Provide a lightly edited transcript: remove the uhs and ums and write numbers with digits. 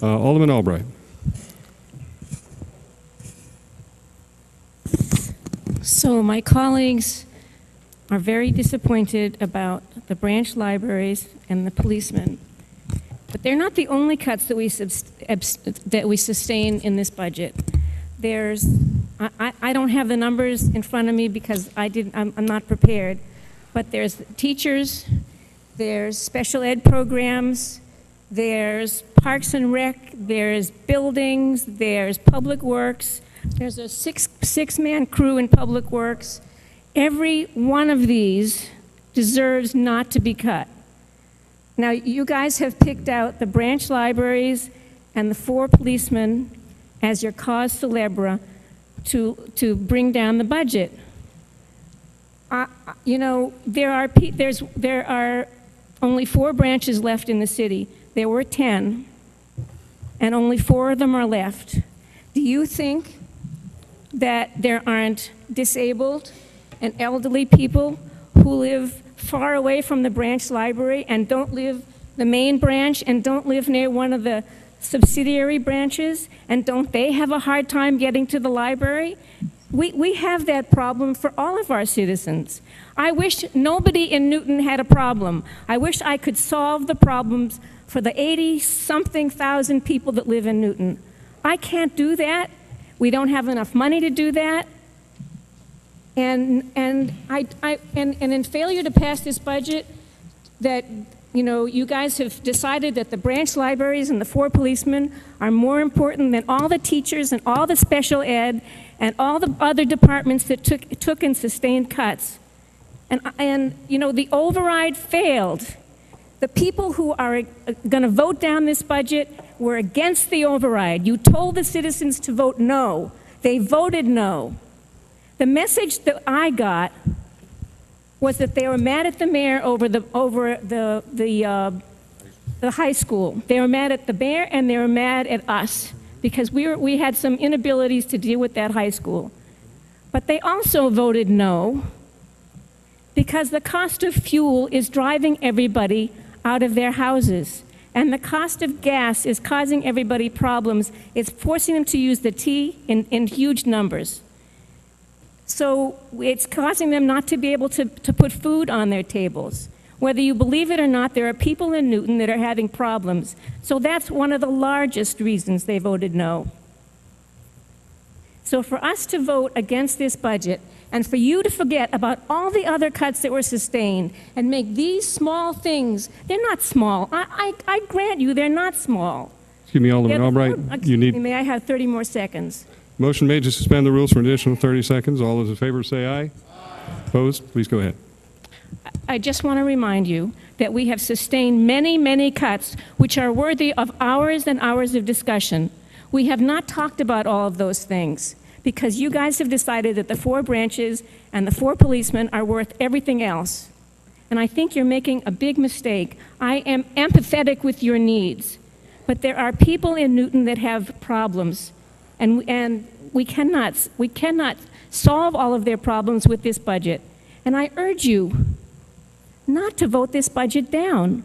Alderman Albright. So my colleagues are very disappointed about the branch libraries and the policemen. But they're not the only cuts that we sustain in this budget. I don't have the numbers in front of me because I'm not prepared, but there's teachers, there's special ed programs, there's Parks and Rec, there's buildings, there's Public Works, there's a six-man crew in Public Works. Every one of these deserves not to be cut. Now, you guys have picked out the branch libraries and the 4 policemen as your cause célèbre to bring down the budget. You know, there are only 4 branches left in the city. There were 10, and only 4 of them are left. Do you think that there aren't disabled and elderly people who live far away from the branch library and don't live the main branch and don't live near one of the subsidiary branches, and don't they have a hard time getting to the library? We have that problem for all of our citizens. I wish nobody in Newton had a problem. I wish I could solve the problems for the 80-something thousand people that live in Newton. I can't do that. We don't have enough money to do that. And in failure to pass this budget, that, you know, you guys have decided that the branch libraries and the 4 policemen are more important than all the teachers and all the special ed and all the other departments that took and sustained cuts. And you know, the override failed. The people who are going to vote down this budget were against the override. You told the citizens to vote no. They voted no. The message that I got was that they were mad at the mayor over the high school. They were mad at the mayor and they were mad at us because we had some inabilities to deal with that high school. But they also voted no because the cost of fuel is driving everybody out of their houses. And the cost of gas is causing everybody problems. It's forcing them to use the T in huge numbers. So it's causing them not to be able to put food on their tables. Whether you believe it or not, there are people in Newton that are having problems. So that's one of the largest reasons they voted no. So for us to vote against this budget, and for you to forget about all the other cuts that were sustained and make these small things, they're not small. I grant you, they're not small. Excuse me, Alderman Albright. May I have 30 more seconds? Motion made to suspend the rules for an additional 30 seconds. All those in favor say aye. Aye. Opposed? Please go ahead. I just want to remind you that we have sustained many, many cuts which are worthy of hours and hours of discussion. We have not talked about all of those things because you guys have decided that the 4 branches and the 4 policemen are worth everything else. And I think you're making a big mistake. I am empathetic with your needs, but there are people in Newton that have problems. And we cannot solve all of their problems with this budget. And I urge you not to vote this budget down.